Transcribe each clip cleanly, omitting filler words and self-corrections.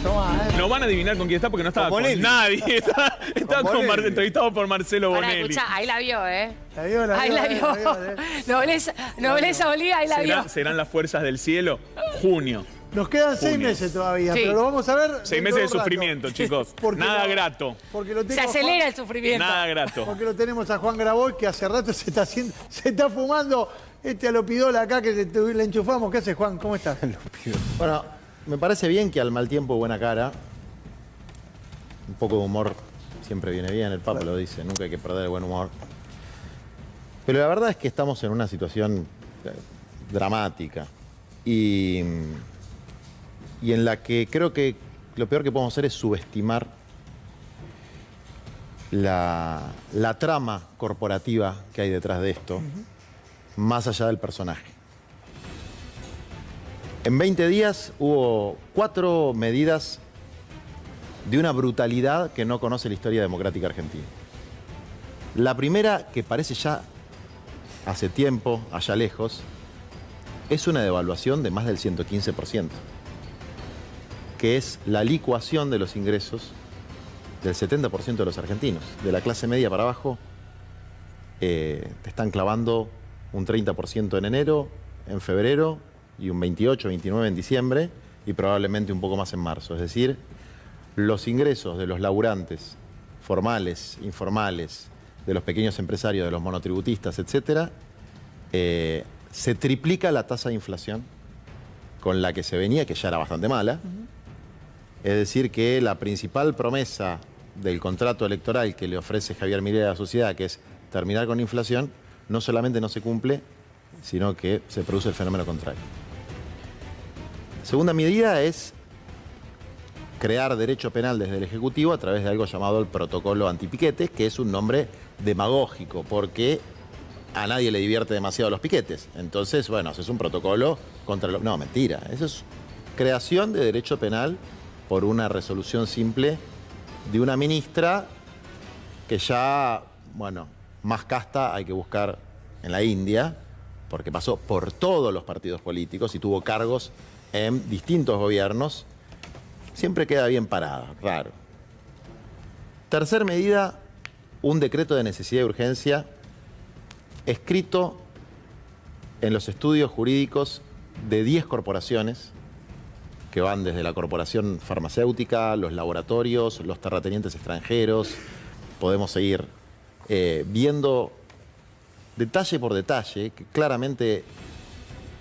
No van a adivinar con quién está porque no estaba con nadie. Estaba entrevistado por Marcelo Bonelli. Escucha, ahí la vio, ¿eh? Ahí la vio. Nobleza Bolívar, ahí la vio. ¿Serán las fuerzas del cielo? Junio. Nos quedan 6 meses todavía, sí, pero lo vamos a ver. 6 meses de sufrimiento, chicos. Nada grato. Se acelera el sufrimiento. Nada grato. Porque lo tenemos a Juan Grabois, que hace rato se está fumando alopidola acá que le enchufamos. ¿Qué haces, Juan? ¿Cómo estás? Bueno, me parece bien que al mal tiempo buena cara. Un poco de humor siempre viene bien, el Papa lo dice, nunca hay que perder el buen humor. Pero la verdad es que estamos en una situación dramática y en la que creo que lo peor que podemos hacer es subestimar la trama corporativa que hay detrás de esto, más allá del personaje. En 20 días hubo 4 medidas de una brutalidad que no conoce la historia democrática argentina. La primera, que parece ya hace tiempo, allá lejos, es una devaluación de más del 115%, que es la licuación de los ingresos del 70% de los argentinos. De la clase media para abajo, te están clavando un 30% en enero, en febrero, y un 28, 29 en diciembre, y probablemente un poco más en marzo. Es decir, los ingresos de los laburantes formales, informales, de los pequeños empresarios, de los monotributistas, etcétera, se triplica la tasa de inflación con la que se venía, que ya era bastante mala. Es decir, que la principal promesa del contrato electoral que le ofrece Javier Milei a la sociedad, que es terminar con la inflación, no solamente no se cumple, sino que se produce el fenómeno contrario. La segunda medida es crear derecho penal desde el Ejecutivo a través de algo llamado el protocolo antipiquetes, que es un nombre demagógico, porque a nadie le divierte demasiado los piquetes. Entonces, bueno, haces un protocolo contra los... No, mentira. Eso es creación de derecho penal por una resolución simple de una ministra que ya, bueno, más casta hay que buscar en la India, porque pasó por todos los partidos políticos y tuvo cargos en distintos gobiernos. Siempre queda bien parada, raro. Tercer medida, un decreto de necesidad y urgencia escrito en los estudios jurídicos de 10 corporaciones que van desde la corporación farmacéutica, los laboratorios, los terratenientes extranjeros. Podemos seguir viendo detalle por detalle, que claramente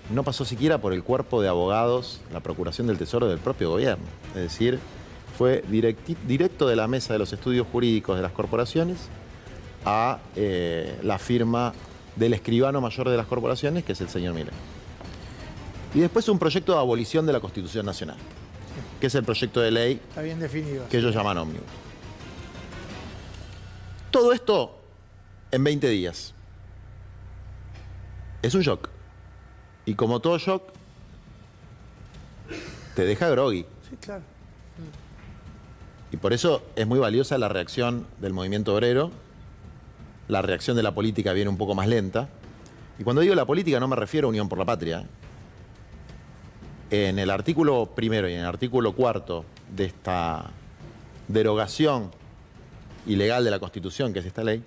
no pasó siquiera por el cuerpo de abogados, la Procuración del Tesoro del propio gobierno. Es decir, fue directo de la mesa de los estudios jurídicos de las corporaciones a la firma del escribano mayor de las corporaciones, que es el señor Milei. Y después un proyecto de abolición de la Constitución Nacional, que es el proyecto de ley está bien definido, que ellos llaman ómnibus. Todo esto en 20 días. Es un shock. Y como todo shock, te deja groggy. Sí, claro. Y por eso es muy valiosa la reacción del movimiento obrero. La reacción de la política viene un poco más lenta. Y cuando digo la política no me refiero a Unión por la Patria. En el artículo primero y en el artículo cuarto de esta derogación ilegal de la Constitución, que es esta ley,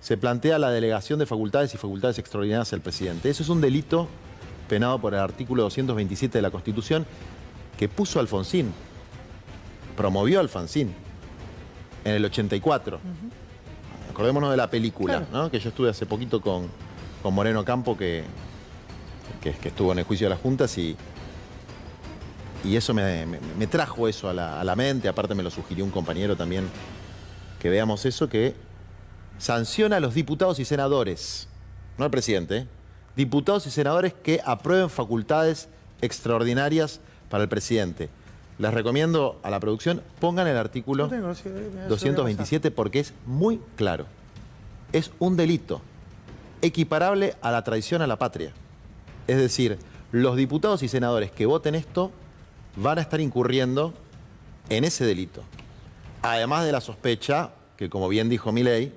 se plantea la delegación de facultades y facultades extraordinarias al presidente. Eso es un delito penado por el artículo 227 de la Constitución que puso Alfonsín, promovió Alfonsín en el 84. Acordémonos de la película, claro, ¿no? Que yo estuve hace poquito con Moreno Campo, que estuvo en el juicio de las juntas y eso me trajo eso a la mente. Aparte me lo sugirió un compañero también, que veamos eso, que sanciona a los diputados y senadores, no al presidente, diputados y senadores que aprueben facultades extraordinarias para el presidente. Les recomiendo a la producción, pongan el artículo 227 porque es muy claro. Es un delito equiparable a la traición a la patria. Es decir, los diputados y senadores que voten esto van a estar incurriendo en ese delito. Además de la sospecha, que como bien dijo Milei,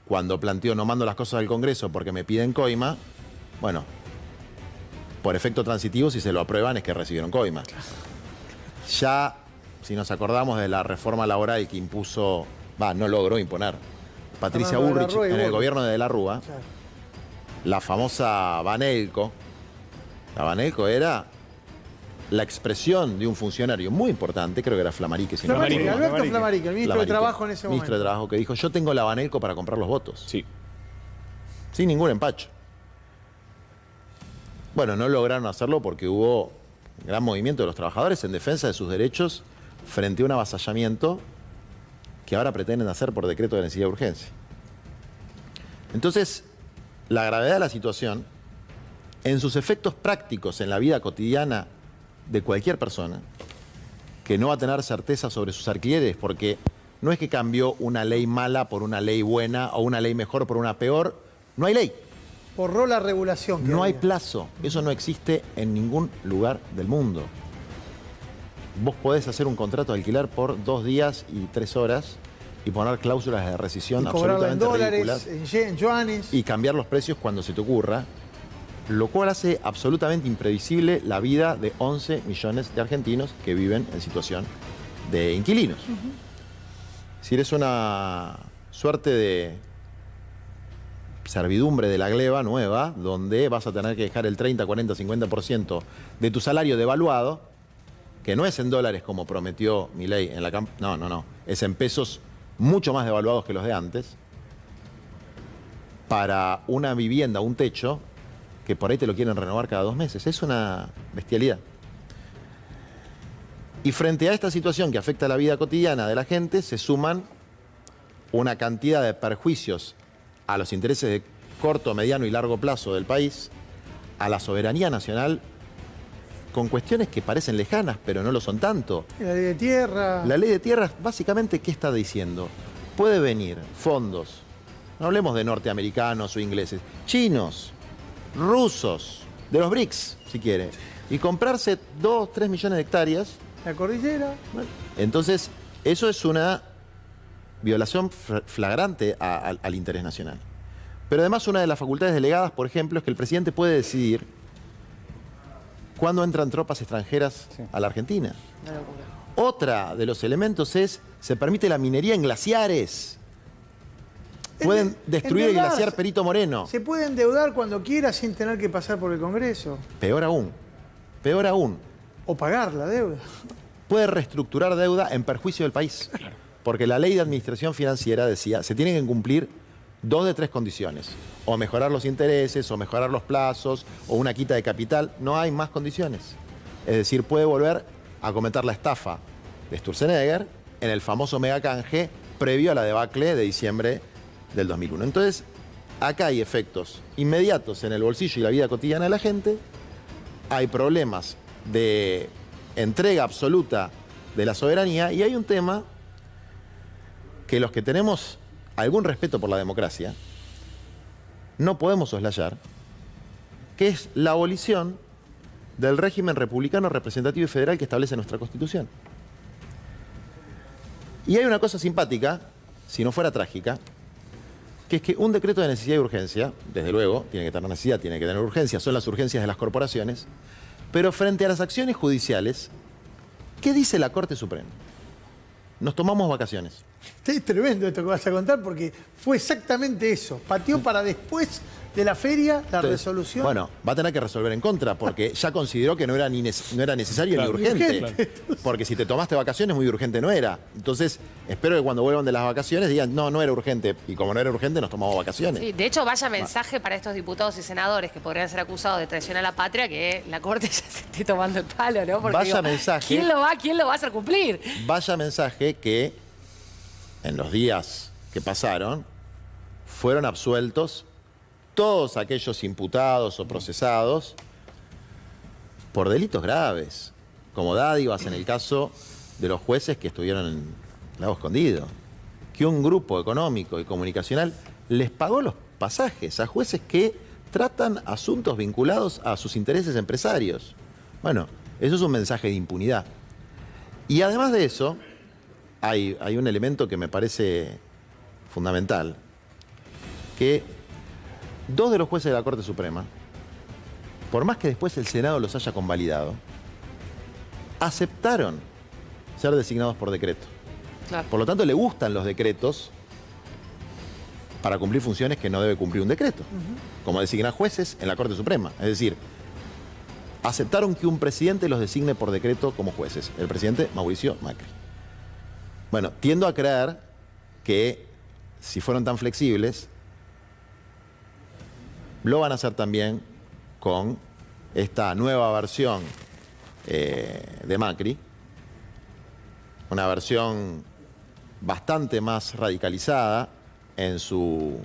cuando planteó no mando las cosas al Congreso porque me piden coima, bueno, por efecto transitivo, si se lo aprueban es que recibieron coima. Ya, si nos acordamos de la reforma laboral que impuso, no logró imponer, Patricia Bullrich en el gobierno de De la Rúa, Claro. la famosa Banelco. La Banelco era la expresión de un funcionario muy importante, creo que era Flamarique, si no me Flamarique, equivoco. Alberto Flamarique, el ministro de Trabajo en ese momento. Ministro de Trabajo, que dijo, yo tengo la Banelco para comprar los votos. Sí. Sin ningún empacho. Bueno, no lograron hacerlo porque hubo un gran movimiento de los trabajadores en defensa de sus derechos frente a un avasallamiento que ahora pretenden hacer por decreto de necesidad de urgencia. Entonces, la gravedad de la situación, en sus efectos prácticos en la vida cotidiana de cualquier persona, que no va a tener certeza sobre sus alquileres, porque no es que cambió una ley mala por una ley buena o una ley mejor por una peor, no hay ley. Borró la regulación. que No hay había. plazo. Eso no existe en ningún lugar del mundo. Vos podés hacer un contrato de alquiler por 2 días y 3 horas y poner cláusulas de rescisión Y cobrarla en absolutamente ridículas dólares, en yuanes. y cambiar los precios cuando se te ocurra, lo cual hace absolutamente imprevisible la vida de 11 millones de argentinos que viven en situación de inquilinos. Es decir, es una suerte de servidumbre de la gleba nueva, donde vas a tener que dejar el 30, 40, 50% de tu salario devaluado, que no es en dólares como prometió Milei en la campaña, no, es en pesos mucho más devaluados que los de antes, para una vivienda, un techo, que por ahí te lo quieren renovar cada 2 meses. Es una bestialidad. Y frente a esta situación que afecta la vida cotidiana de la gente, se suman una cantidad de perjuicios a los intereses de corto, mediano y largo plazo del país, a la soberanía nacional, con cuestiones que parecen lejanas, pero no lo son tanto. La ley de tierra. La ley de tierras, básicamente, ¿qué está diciendo? Puede venir fondos, no hablemos de norteamericanos o ingleses, chinos, rusos, de los BRICS, si quiere, y comprarse 2, 3 millones de hectáreas. La cordillera. Bueno, entonces, eso es una violación flagrante al interés nacional. Pero además, una de las facultades delegadas, por ejemplo, es que el presidente puede decidir cuándo entran tropas extranjeras a la Argentina. Una locura. Otra de los elementos es, se permite la minería en glaciares. Pueden destruir el endeudarse. glaciar Perito Moreno. Se puede endeudar cuando quiera sin tener que pasar por el Congreso. Peor aún, O pagar la deuda. puede reestructurar deuda en perjuicio del país. Porque la ley de administración financiera decía, se tienen que cumplir 2 de 3 condiciones. O mejorar los intereses, o mejorar los plazos, o una quita de capital. No hay más condiciones. Es decir, puede volver a cometer la estafa de Sturzenegger en el famoso megacanje previo a la debacle de diciembre del 2001. Entonces, acá hay efectos inmediatos en el bolsillo y la vida cotidiana de la gente. Hay problemas de entrega absoluta de la soberanía y hay un tema que los que tenemos algún respeto por la democracia no podemos soslayar, que es la abolición del régimen republicano representativo y federal que establece nuestra Constitución. Y hay una cosa simpática, si no fuera trágica, que es que un decreto de necesidad y urgencia, desde luego, tiene que tener necesidad, tiene que tener urgencia, son las urgencias de las corporaciones, pero frente a las acciones judiciales, ¿qué dice la Corte Suprema? Nos tomamos vacaciones. Es tremendo esto que vas a contar porque fue exactamente eso. Pateó para después de la feria la Entonces, resolución. Bueno, va a tener que resolver en contra porque ya consideró que no era necesario Claro, ni urgente. urgente. Porque si te tomaste vacaciones, muy urgente no era. Entonces, espero que cuando vuelvan de las vacaciones digan, no era urgente. Y como no era urgente, nos tomamos vacaciones. Sí, de hecho, vaya mensaje para estos diputados y senadores que podrían ser acusados de traición a la patria, que la Corte ya se esté tomando el palo, ¿no? Porque Vaya mensaje. ¿quién lo va a hacer cumplir? Vaya mensaje que en los días que pasaron fueron absueltos todos aquellos imputados o procesados por delitos graves, como dádivas en el caso de los jueces que estuvieron en Lago Escondido, que un grupo económico y comunicacional les pagó los pasajes a jueces que tratan asuntos vinculados a sus intereses empresarios. Bueno, eso es un mensaje de impunidad. Y además de eso, hay un elemento que me parece fundamental, que 2 de los jueces de la Corte Suprema, por más que después el Senado los haya convalidado, aceptaron ser designados por decreto. Claro. Por lo tanto, le gustan los decretos para cumplir funciones que no debe cumplir un decreto, como designar jueces en la Corte Suprema. Es decir, aceptaron que un presidente los designe por decreto como jueces, el presidente Mauricio Macri. Bueno, tiendo a creer que si fueron tan flexibles, lo van a hacer también con esta nueva versión de Macri, una versión bastante más radicalizada en su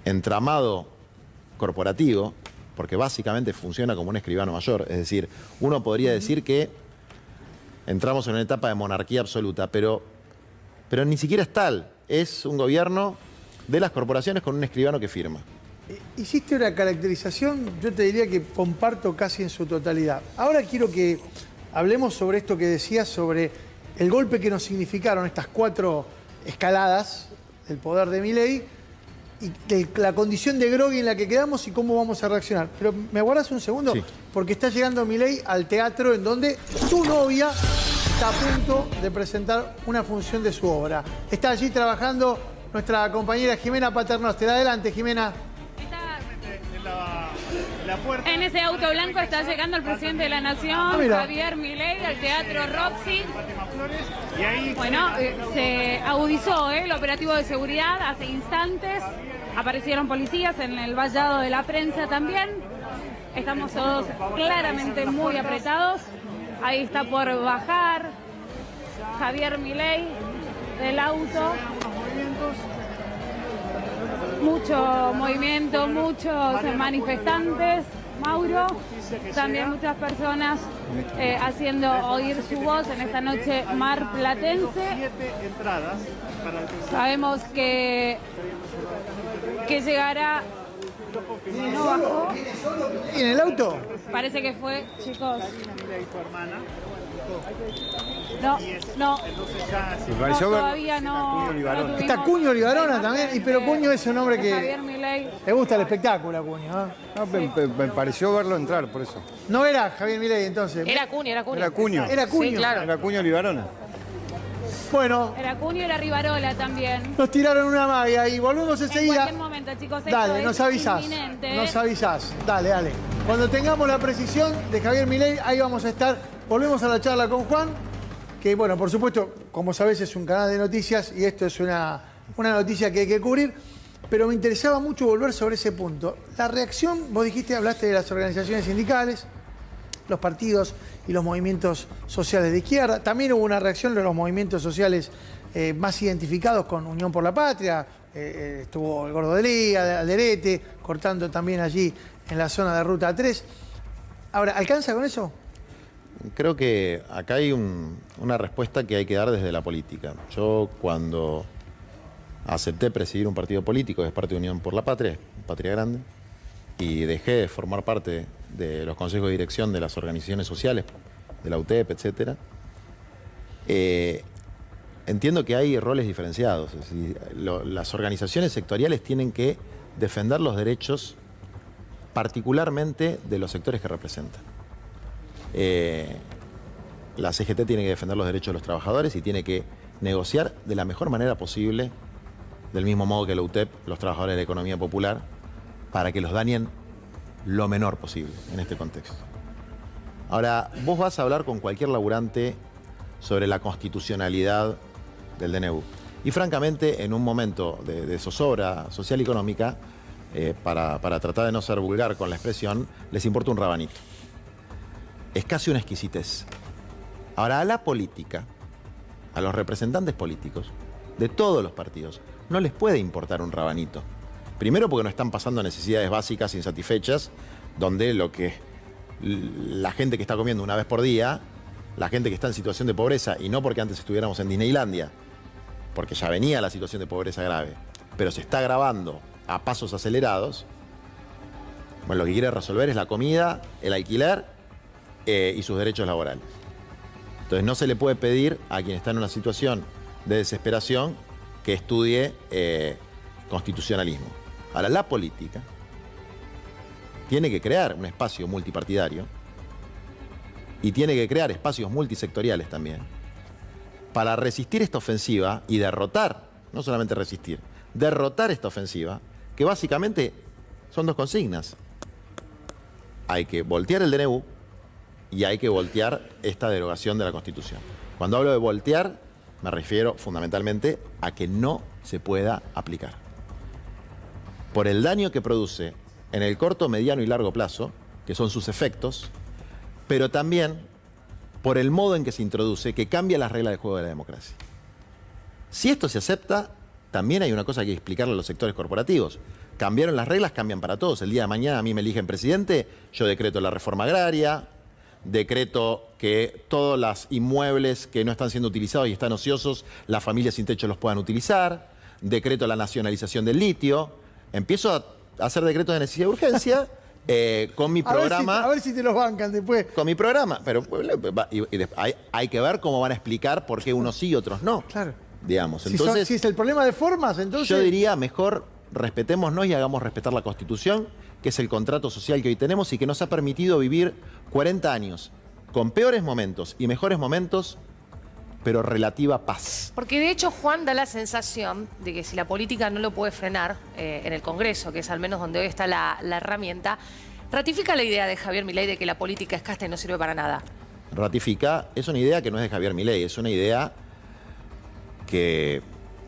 entramado corporativo, porque básicamente funciona como un escribano mayor. Es decir, uno podría decir que entramos en una etapa de monarquía absoluta, pero ni siquiera es tal. Es un gobierno de las corporaciones con un escribano que firma. Hiciste una caracterización, yo te diría que comparto casi en su totalidad. Ahora quiero que hablemos sobre esto que decías, sobre el golpe que nos significaron estas 4 escaladas del poder de Milei y la condición de grogui en la que quedamos y cómo vamos a reaccionar. Pero ¿me aguardas un segundo? Sí. Porque está llegando Milei al teatro en donde tu novia está a punto de presentar una función de su obra. Está allí trabajando nuestra compañera Jimena Paternoster. Adelante, Jimena. En ese auto blanco está llegando el presidente de la Nación, Javier Milei, al Teatro Roxy. Bueno, se agudizó el operativo de seguridad hace instantes. Aparecieron policías en el vallado de la prensa también. Estamos todos claramente muy apretados. Ahí está por bajar Javier Milei del auto. Mucho movimiento, muchos manifestantes, Mauro, también muchas personas haciendo oír su voz en esta noche marplatense. Sabemos que llegará. No bajó. ¿Y en el auto? Parece que fue, chicos. No, todavía no. Está Cuño Libarona también, pero Cuño es un hombre que Javier Milei. le gusta el espectáculo a Cuño. No, me pareció verlo entrar, por eso. No era Javier Milei entonces. Era Cuño. Era Cuño. Era Cuño. Sí, claro. Era Cuño Libarona. Bueno, Era Cuño y era Rivarola también. nos tiraron una magia y volvemos En enseguida. cualquier momento, chicos. Esto Dale, es nos avisás. inminente, ¿eh? Nos avisás. Dale. Cuando tengamos la precisión de Javier Milei, ahí vamos a estar. Volvemos a la charla con Juan, que bueno, por supuesto, como sabés, es un canal de noticias y esto es una noticia que hay que cubrir. Pero me interesaba mucho volver sobre ese punto. La reacción, vos dijiste, hablaste de las organizaciones sindicales, los partidos y los movimientos sociales de izquierda. También hubo una reacción de los movimientos sociales más identificados con Unión por la Patria. Estuvo el Gordo de Lía, Alderete, cortando también allí en la zona de Ruta 3. Ahora, ¿alcanza con eso? Creo que acá hay una respuesta que hay que dar desde la política. Yo cuando acepté presidir un partido político, que es parte de Unión por la Patria, Patria Grande, y dejé de formar parte de los consejos de dirección de las organizaciones sociales, de la UTEP, etc., entiendo que hay roles diferenciados. Es decir, las organizaciones sectoriales tienen que defender los derechos particularmente de los sectores que representan. La CGT tiene que defender los derechos de los trabajadores y tiene que negociar de la mejor manera posible, del mismo modo que la UTEP, los trabajadores de la economía popular, para que los dañen lo menor posible en este contexto. Ahora, vos vas a hablar con cualquier laburante sobre la constitucionalidad del DNU. Y francamente, en un momento de zozobra social y económica, para tratar de no ser vulgar con la expresión, les importa un rabanito. Es casi una exquisitez. Ahora, a la política, a los representantes políticos de todos los partidos, no les puede importar un rabanito. Primero porque no están pasando necesidades básicas insatisfechas, donde la gente que está comiendo una vez por día, la gente que está en situación de pobreza, y no porque antes estuviéramos en Disneylandia, porque ya venía la situación de pobreza grave, pero se está agravando a pasos acelerados, bueno, lo que quiere resolver es la comida, el alquiler y sus derechos laborales. Entonces no se le puede pedir a quien está en una situación de desesperación que estudie constitucionalismo. Ahora, la política tiene que crear un espacio multipartidario y tiene que crear espacios multisectoriales también para resistir esta ofensiva y derrotar, no solamente resistir, derrotar esta ofensiva, que básicamente son dos consignas. Hay que voltear el DNU y hay que voltear esta derogación de la Constitución. Cuando hablo de voltear, me refiero fundamentalmente a que no se pueda aplicar. Por el daño que produce en el corto, mediano y largo plazo, que son sus efectos, pero también por el modo en que se introduce, que cambia las reglas del juego de la democracia. Si esto se acepta, también hay una cosa que hay que explicarle a los sectores corporativos. Cambiaron las reglas, cambian para todos. El día de mañana a mí me eligen presidente, yo decreto la reforma agraria, decreto que todos los inmuebles que no están siendo utilizados y están ociosos, las familias sin techo los puedan utilizar, decreto la nacionalización del litio, empiezo a hacer decretos de necesidad y urgencia con mi programa. A ver si te los bancan después. Con mi programa, pero hay que ver cómo van a explicar por qué unos sí y otros no. Claro. Digamos. Entonces, si es el problema de formas, entonces... Yo diría, mejor respetémonos y hagamos respetar la Constitución, que es el contrato social que hoy tenemos y que nos ha permitido vivir 40 años con peores momentos y mejores momentos, pero relativa paz. Porque de hecho, Juan, da la sensación de que si la política no lo puede frenar en el Congreso, que es al menos donde hoy está la herramienta, ratifica la idea de Javier Milei de que la política es casta y no sirve para nada. Ratifica, es una idea que no es de Javier Milei, es una idea que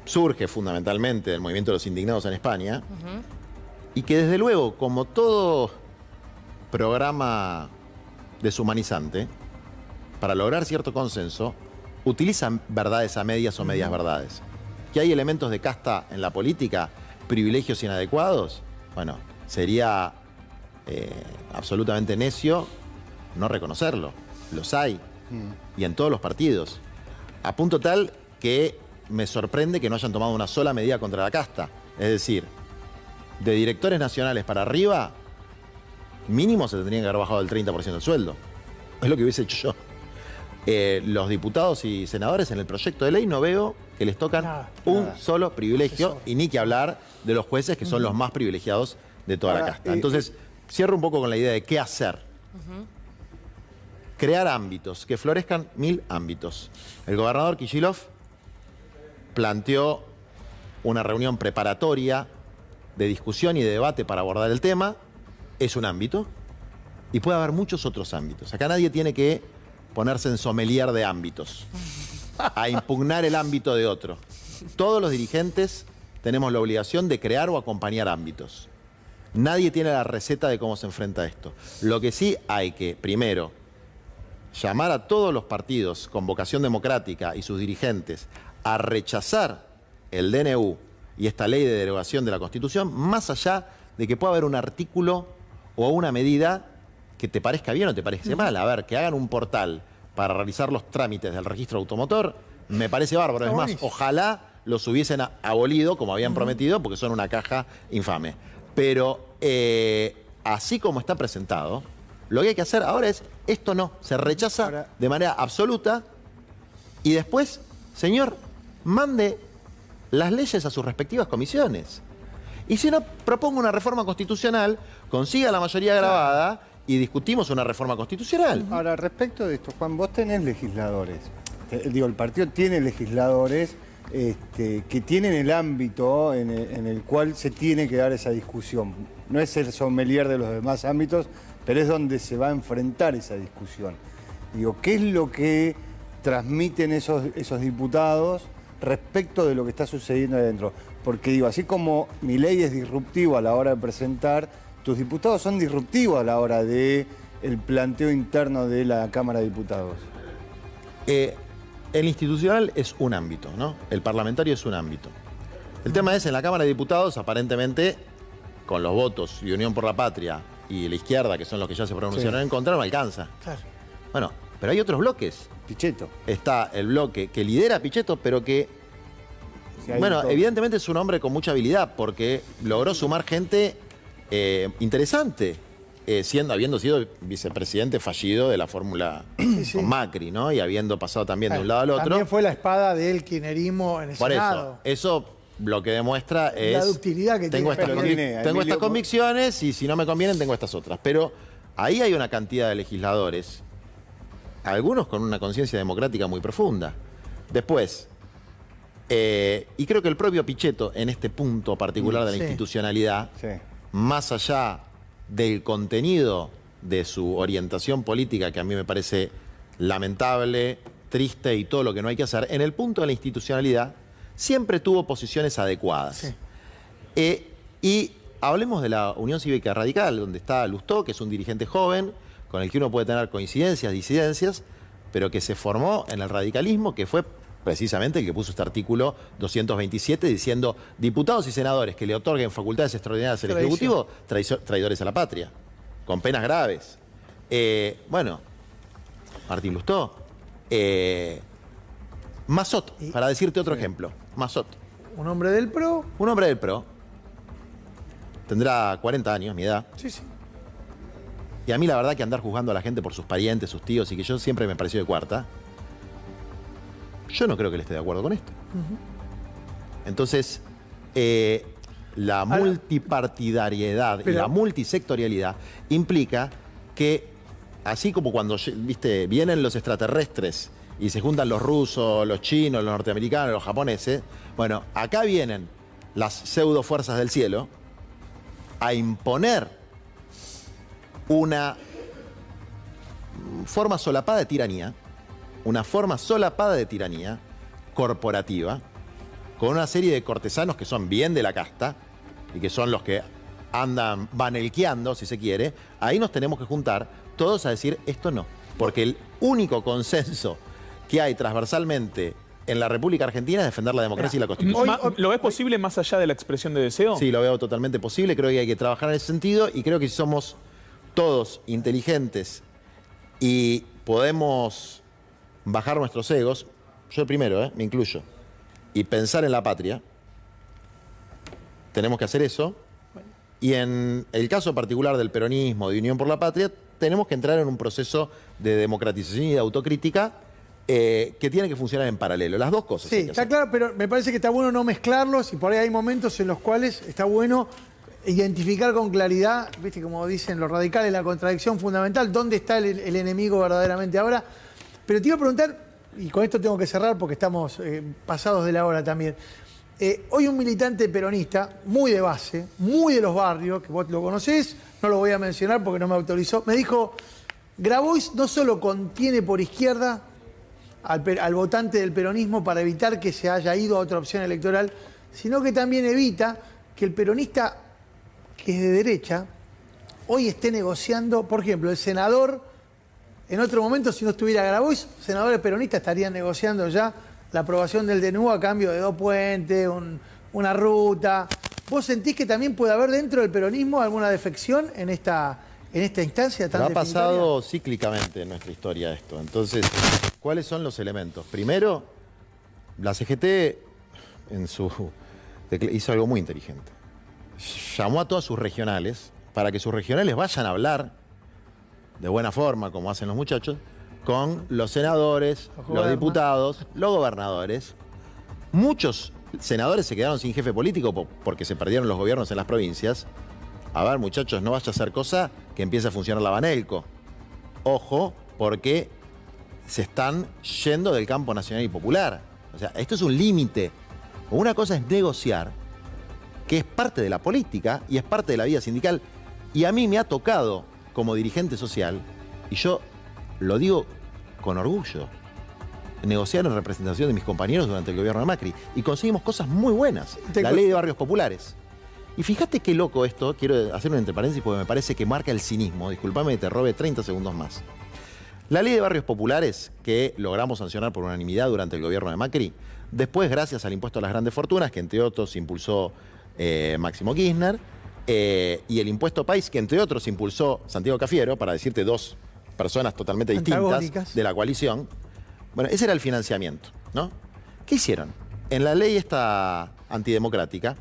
surge fundamentalmente del movimiento de los indignados en España y que desde luego, como todo programa deshumanizante, para lograr cierto consenso, utilizan verdades a medias o medias verdades. ¿Que hay elementos de casta en la política, privilegios inadecuados? Bueno, sería absolutamente necio no reconocerlo. Los hay, y en todos los partidos. A punto tal que me sorprende que no hayan tomado una sola medida contra la casta. Es decir, de directores nacionales para arriba, mínimo se tendrían que haber bajado del 30% del sueldo. Es lo que hubiese hecho yo. Los diputados y senadores en el proyecto de ley no veo que les tocan un solo privilegio, y ni que hablar de los jueces, que son los más privilegiados de toda la casta. Entonces, cierro un poco con la idea de qué hacer. Crear ámbitos, que florezcan 1000 ámbitos. El gobernador Kicillof planteó una reunión preparatoria de discusión y de debate para abordar el tema. Es un ámbito y puede haber muchos otros ámbitos. Acá nadie tiene que ponerse en sommelier de ámbitos, a impugnar el ámbito de otro. Todos los dirigentes tenemos la obligación de crear o acompañar ámbitos. Nadie tiene la receta de cómo se enfrenta a esto. Lo que sí hay que, primero, llamar a todos los partidos con vocación democrática y sus dirigentes a rechazar el DNU y esta ley de derogación de la Constitución, más allá de que pueda haber un artículo o una medida que te parezca bien o te parezca mal. A ver, que hagan un portal para realizar los trámites del registro automotor, me parece bárbaro. Es más, ojalá los hubiesen abolido, como habían prometido, porque son una caja infame. Pero así como está presentado, lo que hay que hacer ahora es, esto no, se rechaza de manera absoluta y después, señor, mande las leyes a sus respectivas comisiones. Y si no, proponga una reforma constitucional, consiga la mayoría grabada y discutimos una reforma constitucional. Ahora, respecto de esto, Juan, vos tenés legisladores. El partido tiene legisladores que tienen el ámbito en el cual se tiene que dar esa discusión. No es el sommelier de los demás ámbitos, pero es donde se va a enfrentar esa discusión. Digo, ¿qué es lo que transmiten esos diputados respecto de lo que está sucediendo adentro? Porque digo, así como Milei es disruptivo a la hora de presentar, tus diputados son disruptivos a la hora del planteo interno de la Cámara de Diputados. El institucional es un ámbito, ¿no? El parlamentario es un ámbito. El tema es, en la Cámara de Diputados, aparentemente, con los votos y Unión por la Patria y la izquierda, que son los que ya se pronunciaron en contra, no alcanza. Claro. Bueno, pero hay otros bloques. Pichetto. Está el bloque que lidera Pichetto, pero que, bueno, evidentemente es un hombre con mucha habilidad, porque logró sumar gente interesante, habiendo sido vicepresidente fallido de la fórmula con Macri, ¿no? Y habiendo pasado también de un lado al otro. También fue la espada del kirchnerismo en el Senado. Por eso lo que demuestra es... La ductilidad que tengo tiene. Tengo estas convicciones y si no me convienen tengo estas otras. Pero ahí hay una cantidad de legisladores algunos con una conciencia democrática muy profunda. Después, y creo que el propio Pichetto, en este punto particular de la institucionalidad, más allá del contenido de su orientación política, que a mí me parece lamentable, triste y todo lo que no hay que hacer, en el punto de la institucionalidad siempre tuvo posiciones adecuadas. Y hablemos de la Unión Cívica Radical, donde está Lustó, que es un dirigente joven, con el que uno puede tener coincidencias, disidencias, pero que se formó en el radicalismo, que fue precisamente el que puso este artículo 227 diciendo diputados y senadores que le otorguen facultades extraordinarias al Ejecutivo, traidores a la patria, con penas graves. Bueno, Martín Lustó. Massot, para decirte otro ejemplo. Massot. Un hombre del PRO. Un hombre del PRO. Tendrá 40 años, mi edad. Sí, sí. Y a mí la verdad que andar juzgando a la gente por sus parientes, sus tíos, y que yo siempre me pareció de cuarta, yo no creo que él esté de acuerdo con esto. Entonces, la multipartidariedad y la multisectorialidad implica que, así como cuando vienen los extraterrestres y se juntan los rusos, los chinos, los norteamericanos, los japoneses, bueno, acá vienen las pseudo fuerzas del cielo a imponer una forma solapada de tiranía, corporativa, con una serie de cortesanos que son bien de la casta y que son los que andan vanelqueando, si se quiere. Ahí nos tenemos que juntar todos a decir esto no, porque el único consenso que hay transversalmente en la República Argentina es defender la democracia y la Constitución. ¿Lo ves posible más allá de la expresión de deseo? Sí, lo veo totalmente posible. Creo que hay que trabajar en ese sentido y creo que si somos todos inteligentes y podemos bajar nuestros egos, yo el primero, me incluyo, y pensar en la patria, tenemos que hacer eso. Y en el caso particular del peronismo, de Unión por la Patria, tenemos que entrar en un proceso de democratización y de autocrítica que tiene que funcionar en paralelo. Las dos cosas. Sí, está claro, pero me parece que está bueno no mezclarlos y por ahí hay momentos en los cuales está bueno identificar con claridad, viste, como dicen los radicales, la contradicción fundamental, dónde está el enemigo verdaderamente ahora. Pero te iba a preguntar, y con esto tengo que cerrar porque estamos pasados de la hora también. Hoy un militante peronista, muy de base, muy de los barrios, que vos lo conocés, no lo voy a mencionar porque no me autorizó, me dijo, Grabois no solo contiene por izquierda al votante del peronismo para evitar que se haya ido a otra opción electoral, sino que también evita que el peronista que es de derecha hoy esté negociando, por ejemplo, el senador, en otro momento si no estuviera Grabois, senadores peronistas estarían negociando ya la aprobación del DNU a cambio de 2 puentes, una ruta. ¿Vos sentís que también puede haber dentro del peronismo alguna defección en esta instancia tan definitoria? Ha pasado cíclicamente en nuestra historia esto. Entonces, ¿cuáles son los elementos? Primero, la CGT hizo algo muy inteligente. Llamó a todas sus regionales para que sus regionales vayan a hablar de buena forma, como hacen los muchachos, con los senadores, los diputados, los gobernadores. Muchos senadores se quedaron sin jefe político porque se perdieron los gobiernos en las provincias. A ver, muchachos, no vaya a ser cosa que empiece a funcionar la Banelco. Ojo, porque se están yendo del campo nacional y popular. O sea, esto es un límite. Una cosa es negociar, que es parte de la política y es parte de la vida sindical. Y a mí me ha tocado, como dirigente social, y yo lo digo con orgullo, negociar en representación de mis compañeros durante el gobierno de Macri. Y conseguimos cosas muy buenas. La ley de barrios populares. Y fíjate qué loco esto, quiero hacer un entre paréntesis porque me parece que marca el cinismo. Disculpame que te robe 30 segundos más. La ley de barrios populares, que logramos sancionar por unanimidad durante el gobierno de Macri, después gracias al impuesto a las grandes fortunas, que entre otros impulsó Máximo Kirchner, y el impuesto país, que entre otros impulsó Santiago Cafiero, para decirte dos personas totalmente distintas de la coalición. Bueno, ese era el financiamiento, ¿no? ¿Qué hicieron? En la ley esta antidemocrática,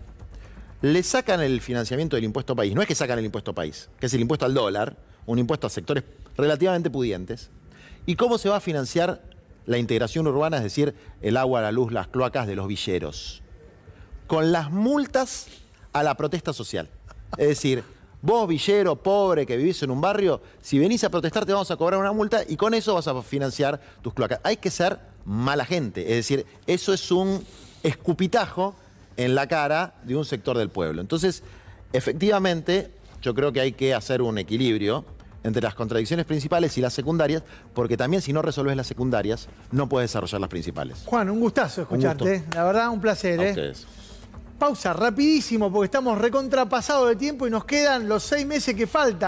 le sacan el financiamiento del impuesto país. No es que sacan el impuesto país, que es el impuesto al dólar, un impuesto a sectores relativamente pudientes. ¿Y cómo se va a financiar la integración urbana, es decir, el agua, la luz, las cloacas de los villeros? Con las multas a la protesta social. Es decir, Vos, villero, pobre, que vivís en un barrio, si venís a protestar te vamos a cobrar una multa y con eso vas a financiar tus cloacas. Hay que ser mala gente. Es decir, eso es un escupitajo en la cara de un sector del pueblo. Entonces, efectivamente, yo creo que hay que hacer un equilibrio entre las contradicciones principales y las secundarias, porque también si no resolves las secundarias, no puedes desarrollar las principales. Juan, un gustazo escucharte. La verdad, un placer. A ustedes. Pausa rapidísimo, porque estamos recontrapasados de tiempo y nos quedan los 6 meses que faltan.